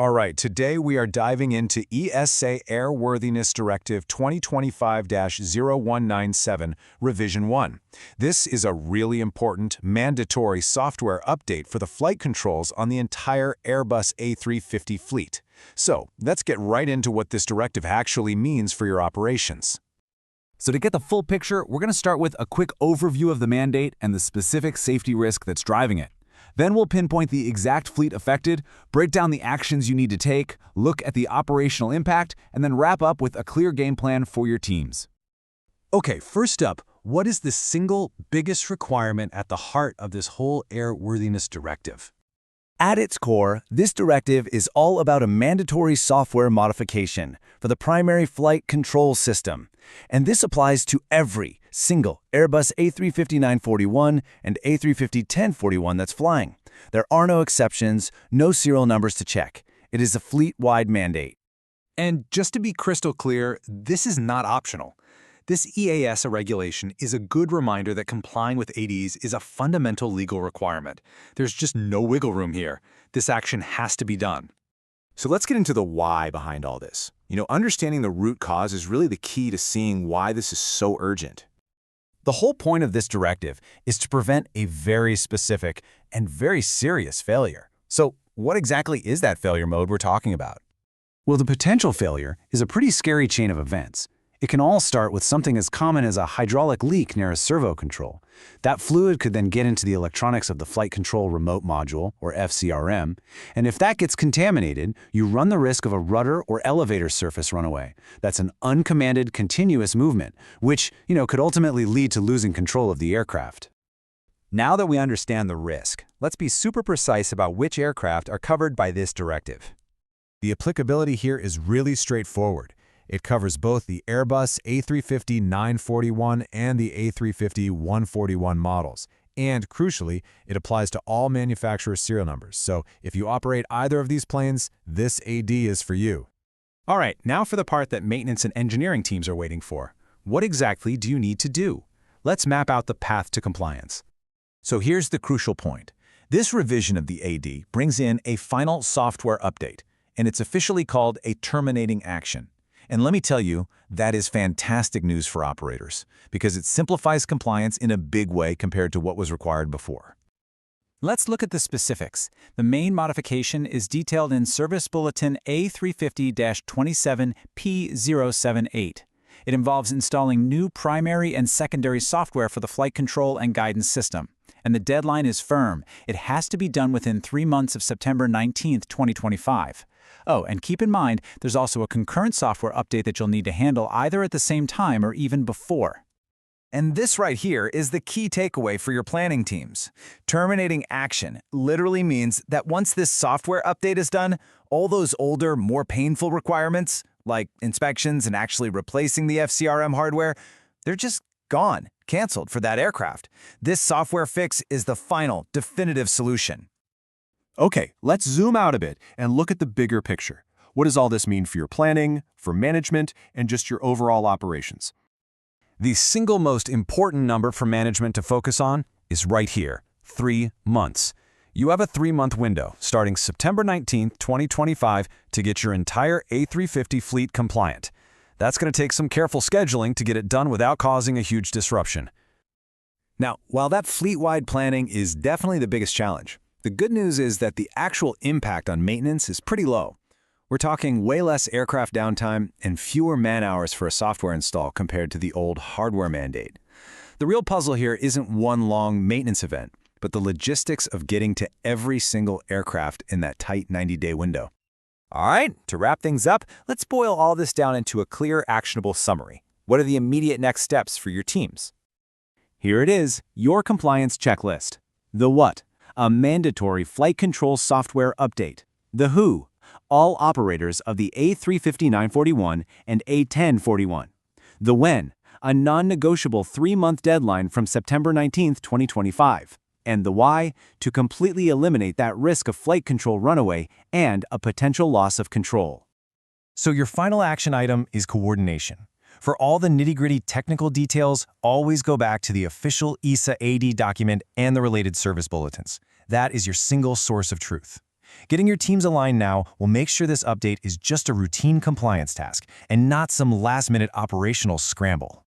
All right, today we are diving into EASA Airworthiness Directive 2025-0197, Revision 1. This is a really important, mandatory software update for the flight controls on the entire Airbus A350 fleet. So, let's get right into what this directive actually means for your operations. So to get the full picture, we're going to start with a quick overview of the mandate and the specific safety risk that's driving it. Then we'll pinpoint the exact fleet affected, break down the actions you need to take, look at the operational impact, and then wrap up with a clear game plan for your teams. Okay, first up, what is the single biggest requirement at the heart of this whole airworthiness directive? At its core, this directive is all about a mandatory software modification for the primary flight control system. And this applies to every single Airbus A350-941 and A350-1041 that's flying. There are no exceptions, no serial numbers to check. It is a fleet-wide mandate. And just to be crystal clear, this is not optional. This EASA regulation is a good reminder that complying with ADs is a fundamental legal requirement. There's just no wiggle room here. This action has to be done. So let's get into the why behind all this. Understanding the root cause is really the key to seeing why this is so urgent. The whole point of this directive is to prevent a very specific and very serious failure. So what exactly is that failure mode we're talking about? Well, the potential failure is a pretty scary chain of events. It can all start with something as common as a hydraulic leak near a servo control. That fluid could then get into the electronics of the Flight Control Remote Module, or FCRM, and if that gets contaminated, you run the risk of a rudder or elevator surface runaway. That's an uncommanded, continuous movement, which, could ultimately lead to losing control of the aircraft. Now that we understand the risk, let's be super precise about which aircraft are covered by this directive. The applicability here is really straightforward. It covers both the Airbus A350-941 and the A350-1041 models. And crucially, it applies to all manufacturer serial numbers. So if you operate either of these planes, this AD is for you. All right, now for the part that maintenance and engineering teams are waiting for. What exactly do you need to do? Let's map out the path to compliance. So here's the crucial point. This revision of the AD brings in a final software update, and it's officially called a terminating action. And let me tell you, that is fantastic news for operators, because it simplifies compliance in a big way compared to what was required before. Let's look at the specifics. The main modification is detailed in Service Bulletin A350-27P078. It involves installing new primary and secondary software for the flight control and guidance system. And the deadline is firm. It has to be done within 3 months of September 19, 2025. Oh, and keep in mind, there's also a concurrent software update that you'll need to handle either at the same time or even before. And this right here is the key takeaway for your planning teams. Terminating action literally means that once this software update is done, all those older, more painful requirements, like inspections and actually replacing the FCRM hardware, they're just gone, canceled for that aircraft. This software fix is the final, definitive solution. Okay, let's zoom out a bit and look at the bigger picture. What does all this mean for your planning, for management, and just your overall operations? The single most important number for management to focus on is right here, 3 months. You have a 3-month window starting September 19, 2025 to get your entire A350 fleet compliant. That's going to take some careful scheduling to get it done without causing a huge disruption. Now, while that fleet-wide planning is definitely the biggest challenge, the good news is that the actual impact on maintenance is pretty low. We're talking way less aircraft downtime and fewer man-hours for a software install compared to the old hardware mandate. The real puzzle here isn't one long maintenance event, but the logistics of getting to every single aircraft in that tight 90-day window. All right, to wrap things up, let's boil all this down into a clear, actionable summary. What are the immediate next steps for your teams? Here it is, your compliance checklist. The what? A mandatory flight control software update. The who? All operators of the A350-941 and A1041. The when? A non-negotiable 3-month deadline from September 19, 2025. And the why? To completely eliminate that risk of flight control runaway and a potential loss of control. So your final action item is coordination. For all the nitty-gritty technical details, always go back to the official EASA AD document and the related service bulletins. That is your single source of truth. Getting your teams aligned now will make sure this update is just a routine compliance task and not some last-minute operational scramble.